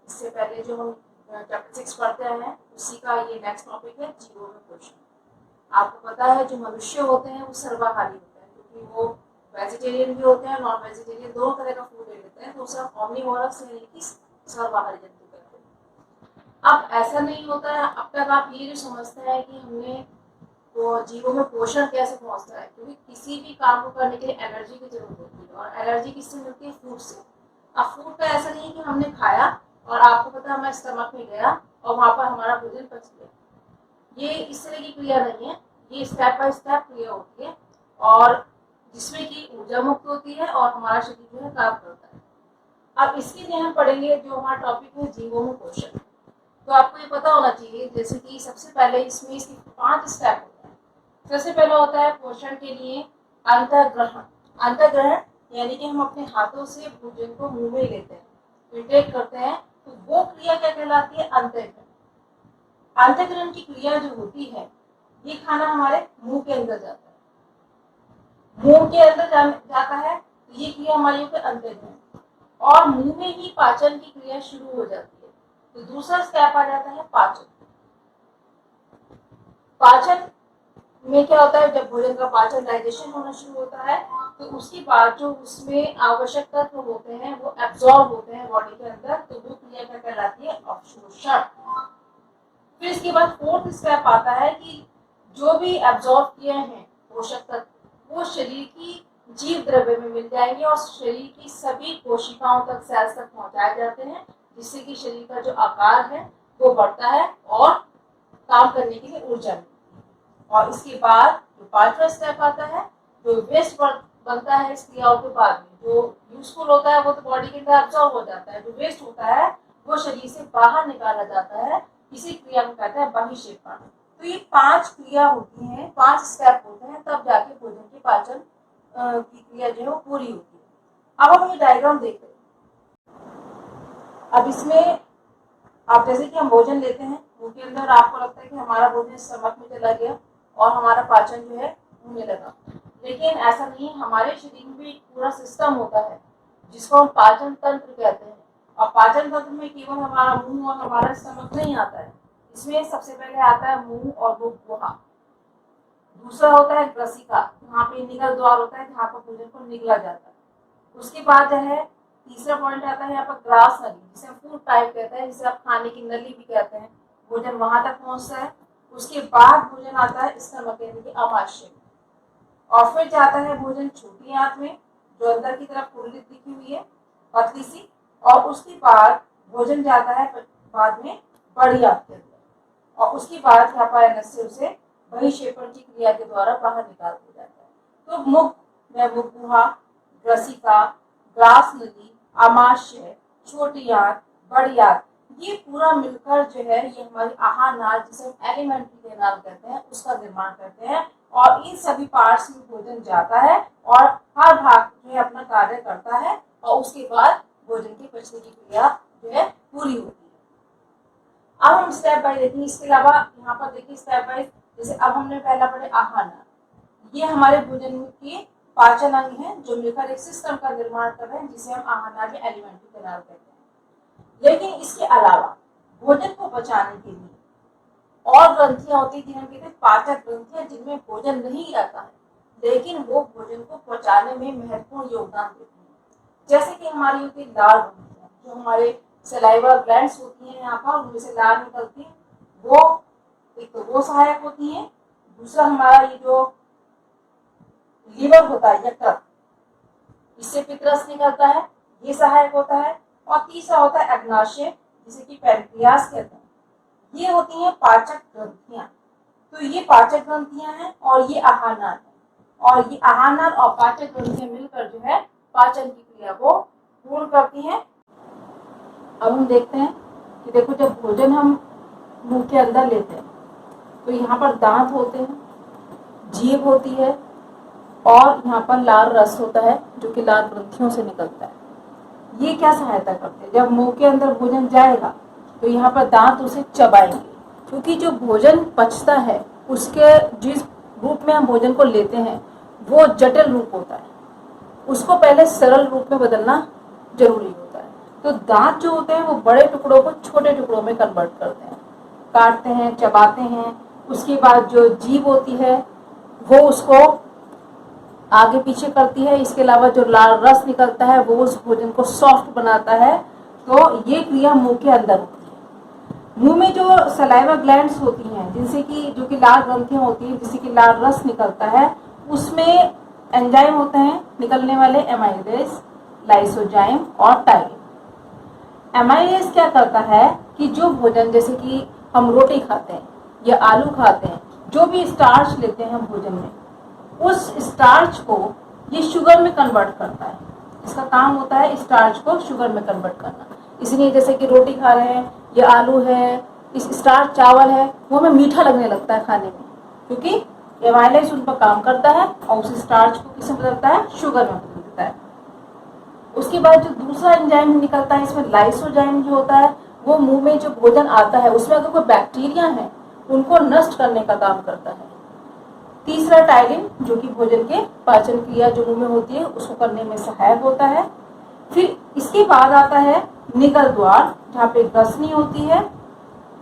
इससे पहले जो हम चैप्टर 6 पढ़ते हैं उसी का ये नेक्स्ट टॉपिक है जीवों में पोषण। आपको पता है जो मनुष्य होते हैं वो सर्वाहारी होते हैं, क्योंकि वो वेजिटेरियन भी होते हैं, नॉन वेजिटेरियन, दोनों तरह का फूड ले लेते हैं, तो उसे ऑमनीवोरस यानी कि सर्वाहारी जंतु कहते हैं। अब ऐसा नहीं होता है, अब तक आप ये जो समझते हैं कि हमने तो जीवों में पोषण कैसे पहुंचता है, क्योंकि किसी भी काम को करने के लिए एनर्जी की जरूरत होती है, और एनर्जी किससे मिलती है? फूड से। अब फूड का ऐसा नहीं है कि हमने खाया और आपको पता है हमारे स्टमक में गया और वहां पर हमारा भोजन पच गया, ये इस तरह की क्रिया नहीं है, ये स्टेप बाय स्टेप क्रिया होती है, और जिसमें कि ऊर्जा मुक्त होती है और हमारा शरीर जो है काम करता है। अब इसके लिए हम पढ़ेंगे जो हमारा टॉपिक है जीवों में पोषण। तो आपको ये पता होना चाहिए जैसे कि सबसे पहले इसमें इसके 5 स्टेप होते हैं। सबसे पहला होता है पोषण के लिए अंतर्ग्रहण। अंतर्ग्रहण यानी कि हम अपने हाथों से भोजन को मुंह में लेते हैं, इंटेक करते हैं, तो वो क्रिया क्या कहलाती है? अंतर्ग्रहण। अंतर्ग्रहण की क्रिया जो होती है, ये खाना हमारे मुंह के अंदर जाता है, मुंह के अंदर जाता है, तो ये क्रिया हमारी होती है अंतर्ग्रहण, और मुंह में ही पाचन की क्रिया शुरू हो जाती है। तो दूसरा स्टेप आ जाता है पाचन। पाचन में क्या होता है? जब भोजन का पाचन डाइजेशन होना शुरू होता है, तो उसके बाद जो उसमें आवश्यक तत्व होते हैं वो एब्जॉर्ब होते हैं बॉडी के अंदर, तो वो क्रिया क्या कहलाती है? अवशोषण। फिर इसके बाद 4th स्टेप आता है कि जो भी एब्जॉर्ब किए हैं पोषक तत्व वो शरीर की जीव द्रव्य में मिल जाएंगे और शरीर की सभी कोशिकाओं तक, सेल्स तक पहुंचाए जाते हैं, जिससे कि शरीर का जो आकार है वो बढ़ता है और काम करने के लिए ऊर्जा मिलती है। और इसके बाद जो 5वां स्टेप आता है, जो वेस्ट बनता है इस क्रियाओं के बाद में, जो यूजफुल होता है वो तो बॉडी के अंदर एब्जॉर्ब हो जाता है, जो वेस्ट होता है वो शरीर से बाहर निकाला जाता है, इसी क्रिया को कहते हैं बहिक्षेपण। तो ये 5 क्रिया होती हैं, 5 स्टेप होते हैं, तब जाके भोजन के पाचन की क्रिया जो है वो पूरी होती है। अब हम ये डायग्राम देखते हैं। अब इसमें आप जैसे कि हम भोजन लेते हैं, मुंह के अंदर आपको लगता है कि हमारा भोजन स्टमक में चला गया और हमारा पाचन जो है होने लगा, लेकिन ऐसा नहीं। हमारे शरीर में भी एक पूरा सिस्टम होता है जिसको हम पाचन तंत्र कहते हैं, और पाचन तंत्र में केवल हमारा मुंह और हमारा स्टमक नहीं आता है, इसमें सबसे पहले आता है मुंह और वो गुहा। दूसरा होता है ग्रसिका, वहाँ पे निगल द्वार होता है जहाँ पर भोजन को निगला जाता है। उसके बाद जो है तीसरा पॉइंट आता है यहाँ पर ग्रास नली, जिसे हम फूड पाइप कहते हैं, जिसे आप खाने की नली भी कहते हैं, भोजन वहां तक पहुंचता है। उसके बाद भोजन आता है स्टमक यानी कि आमाशय, और फिर जाता है भोजन छोटी आंत में जो अंदर की तरफ कुंडलित दिखी हुई है पतली सी, और उसके बाद भोजन जाता है बाद में बड़ी आंत के अंदर, और उसके बाद ह्यापायनस से उसे बहिक्षेपण की क्रिया के द्वारा बाहर निकाल दिया जाता है। तो मुख में मुख गुहा, ग्रसिका, ग्रास नली, आमाशय, छोटी आंत, बड़ी आंत, ये पूरा मिलकर जो है ये हमारी आहार नाल, जिसे हम एलिमेंट्री कैनाल कहते हैं, उसका निर्माण करते हैं, और इन सभी पार्ट्स में भोजन जाता है और हर भाग जो है अपना कार्य करता है, और उसके बाद भोजन की पचने की क्रिया जो है पूरी होती है। अब हम स्टेप बाय देखेंगे। इसके अलावा यहाँ पर देखिए स्टेप बाय, जैसे अब हमने पहला पढ़े आहार नाल, ये हमारे भोजन के पाचन अंग हैं जो मिलकर एक सिस्टम का निर्माण कर रहे हैं, जिसे हम आहार नाल या एलिमेंट्री कैनाल कहते हैं। लेकिन इसके अलावा भोजन को पचाने के लिए और ग्रंथियां होती हैं जिन्हें कहते हैं पाचक ग्रंथियां, जिनमें भोजन नहीं रहता है लेकिन वो भोजन को पचाने में महत्वपूर्ण योगदान देती हैं। जैसे कि हमारी होती है लाल ग्रंथियां, जो हमारे सलाइवा ग्लैंड्स होती हैं यहाँ पर, उनमें से लाल निकलती है, वो एक तो वो सहायक होती है। दूसरा हमारा ये जो लीवर होता है यकृत, इससे पित्तरस निकलता है, ये सहायक होता है। और तीसरा होता है अग्नाशय, जिसे कि पैनक्रियास कहते हैं, ये होती हैं पाचक ग्रंथियां। तो ये पाचक ग्रंथियां हैं और ये आहार नाल है, और ये आहार नाल और पाचक ग्रंथियां मिलकर जो है पाचन की क्रिया को पूर्ण करती हैं। अब हम देखते हैं कि देखो जब भोजन हम मुंह के अंदर लेते हैं तो यहाँ पर दांत होते हैं, जीभ होती है, और यहाँ पर लाल रस होता है जो कि लाल ग्रंथियों से निकलता है। ये क्या सहायता करते हैं? जब मुंह के अंदर भोजन जाएगा तो यहाँ पर दांत उसे चबाएंगे, क्योंकि जो भोजन पचता है उसके जिस रूप में हम भोजन को लेते हैं वो जटिल रूप होता है, उसको पहले सरल रूप में बदलना जरूरी होता है। तो दांत जो होते हैं वो बड़े टुकड़ों को छोटे टुकड़ों में कन्वर्ट करते हैं, काटते हैं, चबाते हैं। उसके बाद जो जीभ होती है वो उसको आगे पीछे करती है। इसके अलावा जो लाल रस निकलता है वो उस भोजन को सॉफ्ट बनाता है। तो ये क्रिया मुंह के अंदर होती है। मुंह में जो सलाइवा ग्लैंड्स होती हैं, जिनसे कि जो कि लाल ग्रंथियां होती हैं, जिससे कि लाल रस निकलता है, उसमें एंजाइम होते हैं निकलने वाले, एमाइलेज, लाइसोजाइम और टाइलिन। एमाइलेज क्या करता है कि जो भोजन, जैसे कि हम रोटी खाते हैं या आलू खाते हैं, जो भी स्टार्च लेते हैं हम भोजन में, उस स्टार्च को ये शुगर में कन्वर्ट करता है। इसका काम होता है स्टार्च को शुगर में कन्वर्ट करना। इसलिए जैसे कि रोटी खा रहे हैं या आलू है, इस स्टार्च चावल है, वो हमें मीठा लगने लगता है खाने में, क्योंकि एमाइलेज उन पर काम करता है और उस स्टार्च को किसमें बदलता है, शुगर में बदल देता है। उसके बाद जो दूसरा एंजाइम निकलता है इसमें, लाइसोजाइम जो होता है, वो मुंह में जो भोजन आता है उसमें अगर कोई बैक्टीरिया है उनको नष्ट करने का काम करता है। तीसरा टाइलिन, जो कि भोजन के पाचन क्रिया जो मुंह में होती है उसको करने में सहायक होता है। फिर इसके बाद आता है निगल द्वार, जहाँ पे ग्रसनी होती है।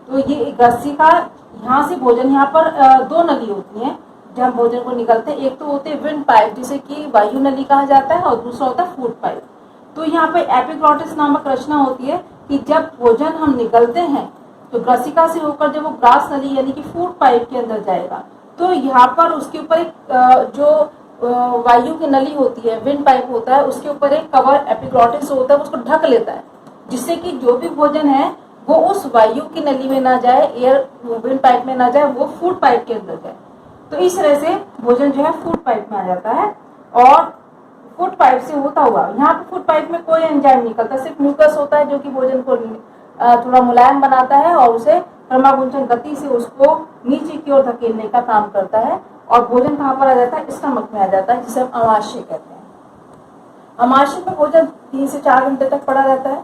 तो ये ग्रसी का, यहाँ से भोजन, यहाँ पर दो नली होती हैं जहाँ भोजन को निकलते हैं। एक तो होते हैं विंड पाइप, जिसे कि वायु नली कहा जाता है, और दूसरा होता है फूड पाइप। तो यहाँ पे एपिग्लॉटिस नामक रचना होती है कि जब भोजन हम निगलते हैं तो ग्रसिका से होकर जब वो ग्रास नली यानी कि फूड पाइप के अंदर जाएगा, तो यहाँ पर उसके ऊपर एक जो वायु की नली होती है, विंड पाइप होता है, उसके ऊपर एक कवर एपिग्लॉटिस होता है, उसको ढक लेता है, जिससे कि जो भी भोजन है वो उस वायु की नली में ना जाए, एयर विंड पाइप में ना जाए, वो फूड पाइप के अंदर जाए। तो इस तरह से भोजन जो है फूड पाइप में आ जाता है। और फूड पाइप से होता हुआ, यहाँ पे फूड पाइप में कोई एंजाइम निकलता, सिर्फ म्यूकस होता है जो कि भोजन को थोड़ा मुलायम बनाता है और उसे क्रमागुंचन गति से उसको नीचे की ओर धकेलने का काम करता है। और भोजन कहाँ पर आ जाता है, स्टमक में आ जाता है, जिसे हम अमाशय कहते हैं। अमाशय में भोजन 3 से 4 घंटे तक पड़ा रहता है।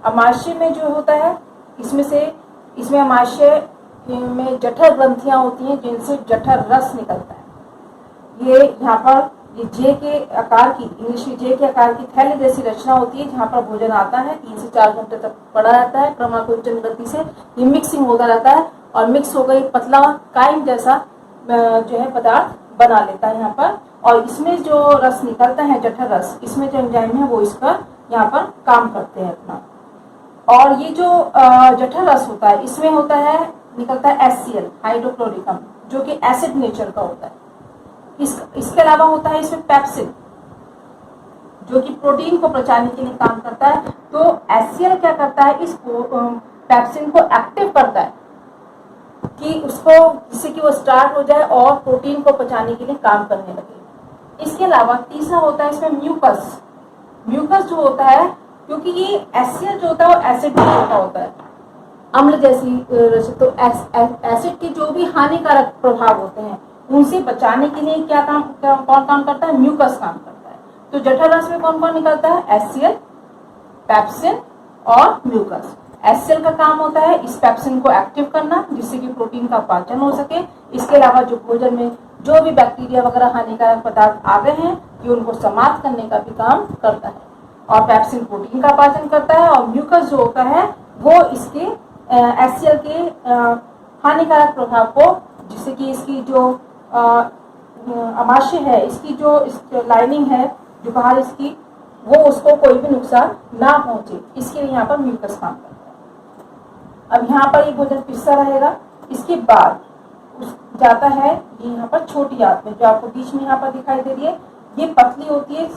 अमाशय में जो होता है, इसमें अमाशय में जठर ग्रंथियां होती हैं, जिनसे जठर रस निकलता है। ये यहाँ पर ये जे के आकार की, इंग्लिश में जे के आकार की थैली जैसी रचना होती है, जहाँ पर भोजन आता है, 3 से 4 घंटे तक पड़ा रहता है। क्रमागुंचन गति से ये मिक्सिंग होता रहता है और मिक्स हो गई पतला काइम जैसा जो है पदार्थ बना लेता है यहाँ पर। और इसमें जो रस निकलता है, जठर रस, इसमें जो एंजाइम है वो इसका यहाँ पर काम करते हैं अपना। और ये जो जठर रस होता है, इसमें होता है, निकलता है HCl, हाइड्रोक्लोरिक, जो कि एसिड नेचर का होता है। इसके अलावा होता है इसमें पेप्सिन, जो कि प्रोटीन को पचाने के लिए काम करता है। तो HCl क्या करता है, इस पेप्सिन को एक्टिव करता है कि उसको, जिससे कि वो स्टार्ट हो जाए और प्रोटीन को पचाने के लिए काम करने लगे। इसके अलावा तीसरा होता है इसमें म्यूकस। म्यूकस जो होता है, क्योंकि ये HCl जो होता है वो एसिड नेचर का होता है, अम्ल जैसी, तो एसिड के जो भी हानिकारक प्रभाव होते हैं उनसे बचाने के लिए कौन काम करता है, म्यूकस काम करता है। तो जठर रस में कौन कौन निकलता है, HCl, पेप्सिन और म्यूकस। HCl का काम होता है इस पेप्सिन को एक्टिव करना, जिससे कि प्रोटीन का पाचन हो सके। इसके अलावा जो भोजन में जो भी बैक्टीरिया वगैरह हानिकारक पदार्थ आ गए हैं, ये उनको समाप्त करने का भी काम करता है। और पेप्सिन प्रोटीन का पाचन करता है, और म्यूकस जो होता है वो इसके HCl के हानिकारक प्रभाव को, जिससे कि इसकी जो अमाशय है, इसकी जो लाइनिंग है जो बाहर इसकी, वो उसको कोई भी नुकसान ना पहुंचे, इसके लिए यहाँ पर म्यूकस काम करता है। अब यहाँ पर ये भोजन पिसता रहेगा। इसके बाद जाता है ये यहाँ पर छोटी आंत में, जो आपको बीच में यहाँ पर दिखाई दे रही है, ये पतली होती है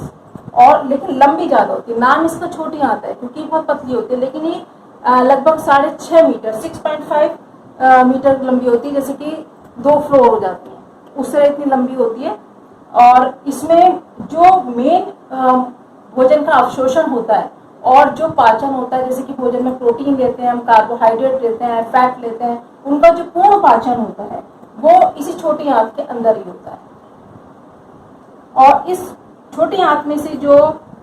और लेकिन लंबी ज्यादा होती है। नाम इसका छोटी आंत है क्योंकि बहुत पतली होती है, लेकिन ये लगभग 6.5 मीटर, 6.5 मीटर लंबी होती है, जैसे कि 2 फ्लोर हो जाती है, उस तरह इतनी लंबी होती है। और इसमें जो मेन भोजन का अवशोषण होता है और जो पाचन होता है, जैसे कि भोजन में प्रोटीन लेते हैं हम, कार्बोहाइड्रेट लेते हैं, फैट लेते हैं, उनका जो पूर्ण पाचन होता है वो इसी छोटी आंत के अंदर ही होता है। और इस छोटी आंत में से जो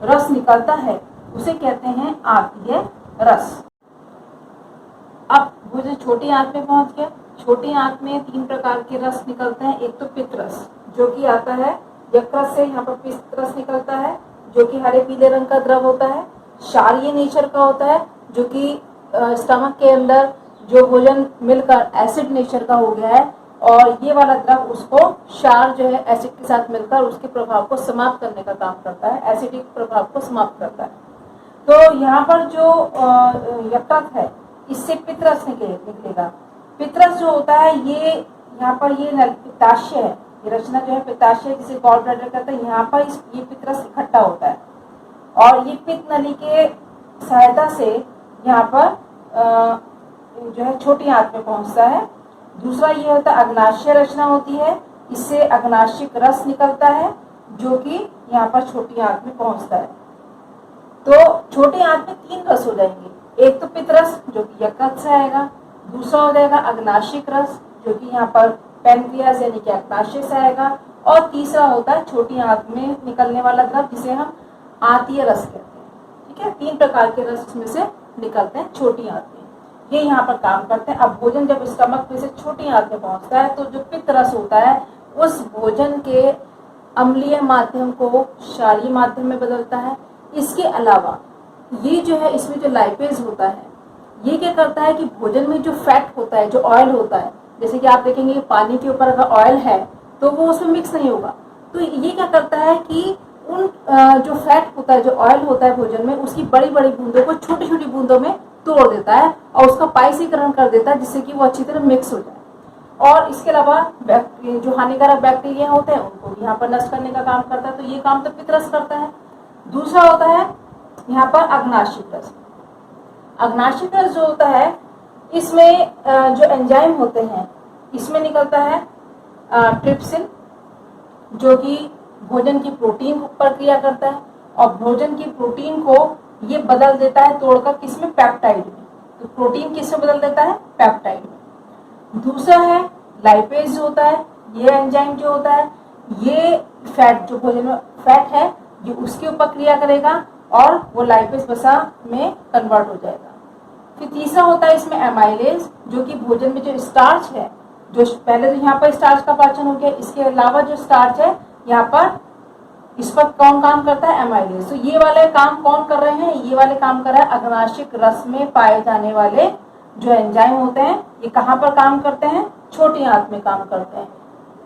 रस निकलता है उसे कहते हैं आंतीय रस। अब भोजन छोटी आंत में पहुंच गया। छोटी आंत में 3 प्रकार के रस निकलते हैं। एक तो पित्त रस, जो कि आता है यकृत से, यहाँ पर पित्त रस निकलता है, जो कि हरे पीले रंग का द्रव होता है। क्षारीय नेचर का होता है, जो कि स्टमक के अंदर जो भोजन मिलकर एसिड नेचर का हो गया है, और ये वाला द्रव उसको क्षार जो है एसिड के साथ मिलकर उसके प्रभाव को समाप्त करने का काम करता है, एसिडिक प्रभाव को समाप्त करता है। तो यहाँ पर जो यकृत है, इससे पित्तरस निकलेगा। पित्तरस जो होता है ये यहाँ पर ये पित्ताशय है, ये रचना जो है पित्ताशय जिसे गॉल ब्लैडर कहते हैं, यहाँ पर ये पित्तरस इकट्ठा होता है और ये पित्त नली के सहायता से यहाँ पर जो है छोटी आंत में पहुंचता है। दूसरा ये होता है अग्नाशय रचना होती है, इससे अग्नाशिक रस निकलता है जो कि यहाँ पर छोटी आंत में पहुंचता है। तो छोटी आंत में 3 रस हो जाएंगे, एक तो पित्त रस जो कि यकृत से आएगा, दूसरा हो जाएगा अग्नाशिक रस जो कि यहाँ पर पैनक्रियाज यानी कि अग्नाशय से आएगा, और तीसरा होता है छोटी आंत में निकलने वाला द्रव जिसे हम आंतीय रस कहते हैं। ठीक है, 3 प्रकार के रस इसमें से निकलते हैं छोटी आंत में, ये यहाँ पर काम करते हैं। अब भोजन जब स्टमक में से छोटी आंत में पहुंचता है तो जो पित्त रस होता है उस भोजन के अम्लीय माध्यम को क्षारीय माध्यम में बदलता है। इसके अलावा ये जो है इसमें जो लाइपेज होता है ये क्या करता है कि भोजन में जो फैट होता है, जो ऑयल होता है, जैसे कि आप देखेंगे पानी के ऊपर अगर ऑयल है तो वो उसमें मिक्स नहीं होगा, तो ये क्या करता है कि उन जो फैट होता है, जो ऑयल होता है भोजन में, उसकी बड़ी बड़ी बूंदों को छोटी छोटी बूंदों में तोड़ देता है और उसका पाइसीकरण कर देता है जिससे कि वो अच्छी तरह मिक्स हो जाए। और इसके अलावा जो हानिकारक बैक्टीरिया होते हैं उनको भी यहाँ पर नष्ट करने का काम करता है, तो ये काम तो पित्तरस करता है। दूसरा होता है यहाँ पर अग्नाशिक रस। अग्नाशिक रस जो होता है इसमें जो एंजाइम होते हैं इसमें निकलता है ट्रिप्सिन जो कि भोजन की प्रोटीन पर क्रिया करता है और भोजन की प्रोटीन को ये बदल देता है तोड़कर किसमें, पेप्टाइड में। तो प्रोटीन किसमें बदल देता है, पेप्टाइड में। दूसरा है लाइपेज जो होता है, ये एंजाइम जो होता है ये फैट जो भोजन में फैट है ये उसके ऊपर क्रिया करेगा और वो लाइपेज वसा में कन्वर्ट हो जाएगा। फिर तीसरा होता है इसमें एमाइलेज जो कि भोजन में जो स्टार्च है, जो पहले तो यहाँ पर स्टार्च का पाचन हो गया, इसके अलावा जो स्टार्च है यहाँ पर इस पर कौन काम करता है, एमाइलेज। तो ये वाले काम कौन कर रहे हैं, ये वाले काम कर रहा है अग्नाशिक रस में पाए जाने वाले जो एंजाइम होते हैं। ये कहाँ पर काम करते हैं, छोटी आंत में काम करते हैं।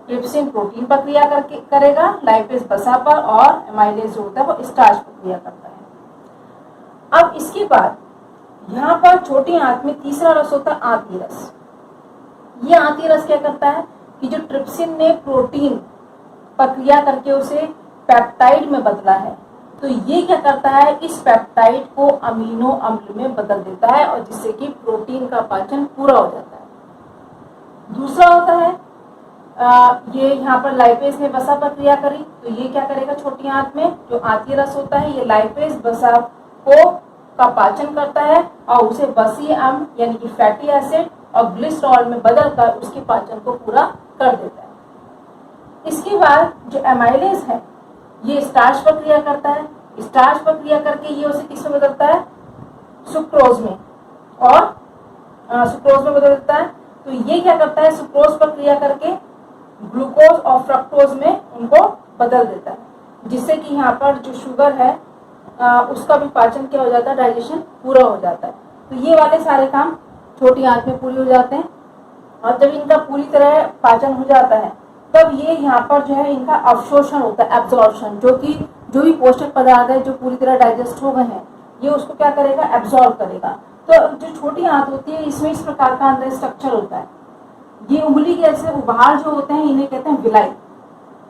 ट्रिप्सिन प्रोटीन पर क्रिया करेगा, लाइपेज वसा पर, और एमाइलेज जो होता है वो स्टार्च पर क्रिया करता है। अब इसके बाद यहाँ पर छोटी आंत में तीसरा रस होता है आंतीय रस। ये आंतीय रस क्या करता है कि जो ट्रिप्सिन ने प्रोटीन पर क्रिया करके उसे पेप्टाइड में बदला है, तो ये क्या करता है इस पेप्टाइड को अमीनो अम्ल में बदल देता है और जिससे कि प्रोटीन का पाचन पूरा हो जाता है। दूसरा होता है ये यहाँ पर लाइपेज ने वसा पर क्रिया करी, तो ये क्या करेगा छोटी आंत में जो आंतीय रस होता है ये लाइपेज वसा को का पाचन करता है और उसे वसीय अम्ल यानी कि फैटी एसिड और ग्लिसरॉल में बदलकर उसके पाचन को पूरा कर देता है। इसके बाद जो एमाइलेज है ये स्टार्च पर क्रिया करता है, स्टार्च पर क्रिया करके ये उसे किस में बदलता है, सुक्रोज में, और सुक्रोज में बदल देता है। तो ये क्या करता है सुक्रोज पर क्रिया करके ग्लूकोज और फ्रक्टोज में उनको बदल देता है, जिससे कि यहाँ पर जो शुगर है उसका भी पाचन क्या हो जाता है, डाइजेशन पूरा हो जाता है। तो ये वाले सारे काम छोटी आंत में पूरी हो जाते हैं और जब इनका पूरी तरह पाचन हो जाता है तब ये यहाँ पर जो है इनका अवशोषण होता है, एब्जॉर्प्शन, जो कि जो भी पोषक पदार्थ है जो पूरी तरह डाइजेस्ट हो गए हैं ये उसको क्या करेगा, एब्जॉर्ब करेगा। तो जो छोटी आंत होती है इसमें इस प्रकार का अंदर स्ट्रक्चर होता है। ये उंगली के ऐसे उभार जो होते हैं इन्हें कहते हैं विलाई।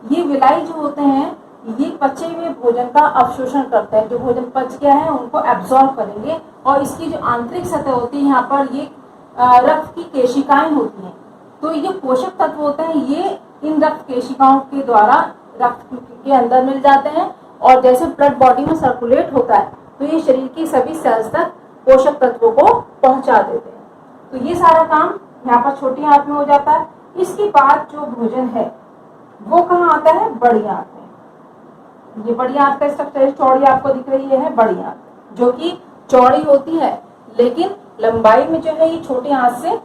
ये विलाई जो होते हैं ये पचे हुए भोजन का अवशोषण करते हैं, जो भोजन पच गया है उनको एब्जॉर्ब करेंगे। और इसकी जो आंतरिक सतह होती है यहाँ पर ये रक्त की केशिकाएं होती हैं, तो ये पोषक तत्व होते हैं ये इन रक्त केशिकाओं के द्वारा रक्त के अंदर मिल जाते हैं और जैसे ब्लड बॉडी में सर्कुलेट होता है तो ये शरीर की सभी सेल्स तक पोषक तत्वों को पहुंचा देते हैं। तो ये सारा काम यहाँ पर छोटी आंत में हो जाता है। इसके बाद जो भोजन है वो कहाँ आता है, बड़ी आंत में। ये बड़ी आंत का स्ट्रक्चर चौड़ी आपको दिख रही है बड़ी आंत, जो कि चौड़ी होती है लेकिन लंबाई में जो है ये छोटी आंत से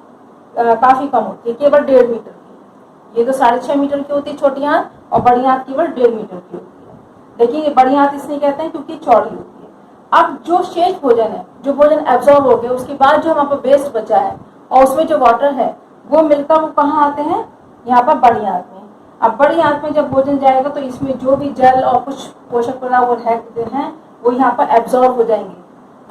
काफी कम होती है, केवल 1.5 मीटर की। ये तो 6.5 मीटर की होती है छोटी आंत और बड़ी आंत केवल 1.5 मीटर की होती है। लेकिन ये बड़ी आंत इसलिए कहते हैं क्योंकि चौड़ी होती है। अब जो शेष भोजन है, जो भोजन एब्जॉर्ब हो गया, उसके बाद जो हमारे पास वेस्ट बचा है और उसमें जो वाटर है वो मिलकर वो कहाँ आते हैं, यहाँ पर बड़ी आंत में। अब बड़ी आंत में जब भोजन जाएगा तो इसमें जो भी जल और कुछ पोषक पदार्थ वो रहते हैं वो यहाँ पर एब्जॉर्ब हो जाएंगे,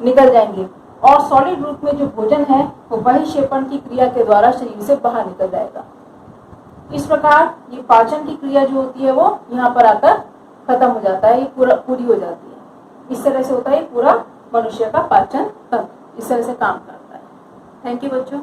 निकल जाएंगे, और सॉलिड रूप में जो भोजन है वो बहिक्षेपण की क्रिया के द्वारा शरीर से बाहर निकल जाएगा। इस प्रकार ये पाचन की क्रिया जो होती है वो यहाँ पर आकर खत्म हो जाता है, ये पूरी हो जाती है। इस तरह से होता है पूरा मनुष्य का पाचन तंत्र, इस तरह से काम करता है। थैंक यू बच्चों।